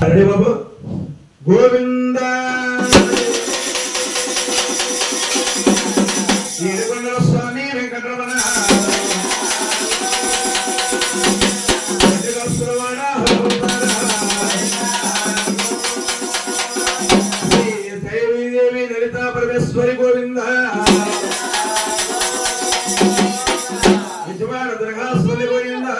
हरे बाबू गोविंदा श्रीगुंडल स्वामी वेंकटरमण देवी देवी ललिता परमेश्वरी गोविंदा विजयवाड़ दुर्गास्वरी गोविंदा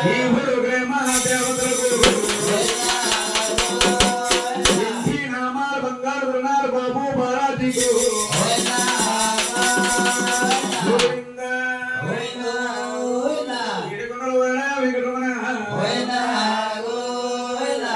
ఈ మురుగే మహాదేవతలకు ఇంటి నామాలు బంగారు రుణాలు బాబు బాలాజీకు గోవింద ఇడుకొండల వాడ వెంకటరమణ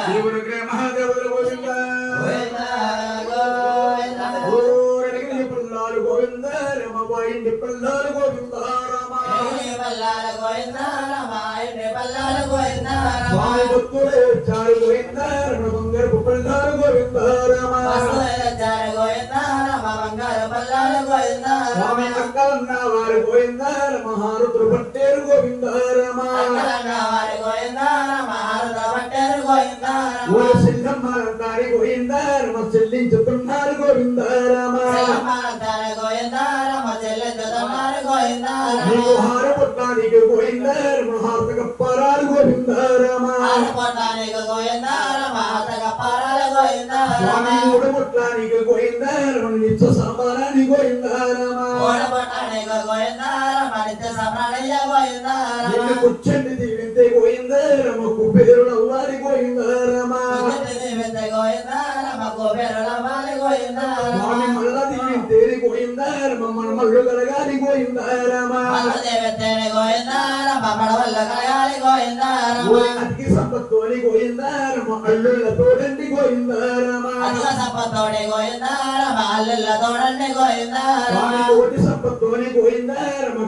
ఈ మురుగే మహాదేవతలు గోవింద ఊరడికి పిల్లాలు గోవింద రమబాయి పిల్లాలు గోవింద స్వామి భక్తులే చారు గోవింద బంగారు పిల్లాలు గోవింద స్వామి అక్కలన్న వారు గోవింద మహారుద్రు పట్టేరు గోవింద సిద్ధమ్మారి గోవింద చెల్లించుతున్నారు గోవింద హార పుట్టానికి గోవింద మహారత కప్పారాలు గోవింద స్వామి మూడు పుట్టానికి గోవింద నిత్య సమానాన్ని గోవింద కూర్చండి దీవింతే గోవింద రమకు పేరు నవ్వాలి గోవింద స్వామి మల్ల దీవింతేరి గోవింద మన మల్లు కలగాలి గోవింద అతికి సంపత్తోని గోవింద అల్లుళ్ళ తోడండి గోవింద స్వామి కోటి సంపత్తోని గోవింద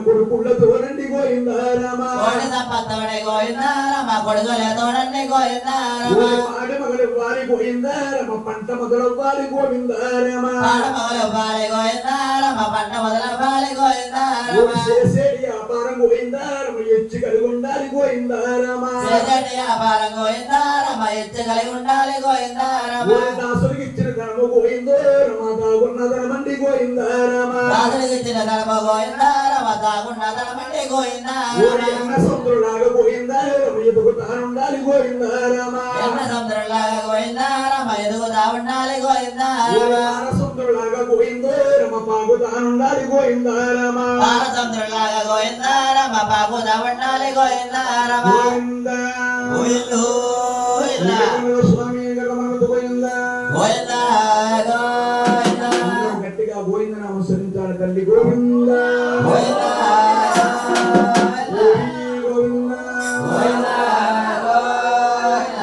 కొడుకుళ్ళ తోడండి గోవింద పాడి మగలు వారి గోవింద పంట మొదలవ్వాలి గోవింద చేసేటి వ్యాపారం గోవింద ఎచ్చి కలిగి ఉండాలి గోవింద దాసుడికి ఇచ్చిన ధర్మ గోవింద రమాదాగున్న ధనమండి గోవింద సముద్రులాగా గోవింద ఎదుగుతానుండాలి గోవింద సముద్రులాగా గోవింద రమ పాగుతానుండాలి గోవింద గోవింద స్వామి గోవింద గట్టిగా గోవింద నమస్కరించాలి తల్లి గోవింద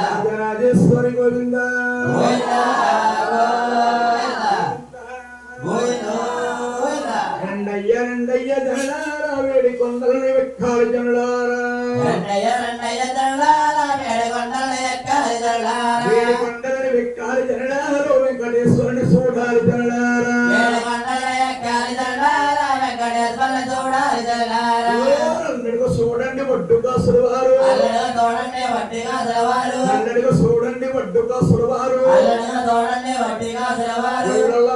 రాజరాజేశ్వరి గోవింద రెండయ్య రెండయ్య జనలారా వేడి కొండలని వెక్కాలి జనలారా వేడి కొండలని వెక్కాలి జనలారా వెంకటేశ్వరుని చూడాలి జనలారా చూడండి వడ్డుగా సురవారు అల్లడిగా చూడండి వడ్డుగా సురవారు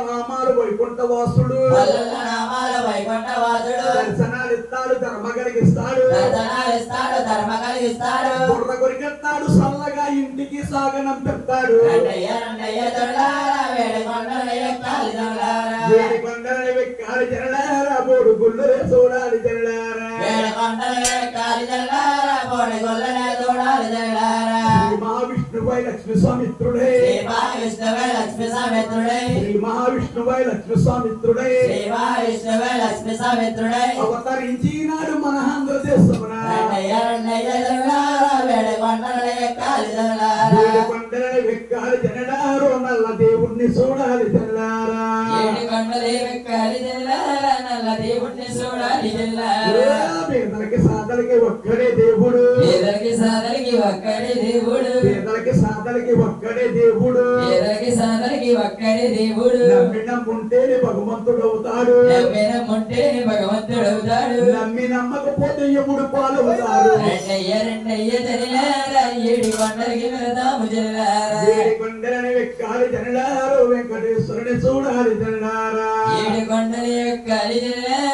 నామాలు వైకుంఠ వాసుడు దర్శనాలు ఇస్తాడు ధర్మ కలిగిస్తాడు బుర్ర కొరికెత్తాడు సల్లగా ఇంటికి సాగనం పెడతాడు వేడి కొండలని వెక్కాలి జనలారా బోడు గుళ్ళరే చూడాలి జనలారా మహావిష్ణువై లక్ష్మీ స్వామిత్రుడే మహావిష్ణువై లక్ష్మీ స్వామిత్రుడే అవతరించినాడు మన ఆంధ్రదేశమున కొండలని వెక్కాలి జనలారో నల్ల దేవుణ్ణి చూడాలి జనలారా పేదలకి సాధలకి ఒక్కడే దేవుడు పేదలకి సాధలకి ఒక్కడే దేవుడు నమ్మినమ్ముంటేనే భగవంతుడు అవుతాడు నమ్మి నమ్మకపోతే యముడు పాలవుతాడు ఏడి కొండలని వెక్కాలి జనలారో వెంకటేశ్వరుని చూడాలి జనలారా ఏడు కొండలు ఎక్కాలి జనలారా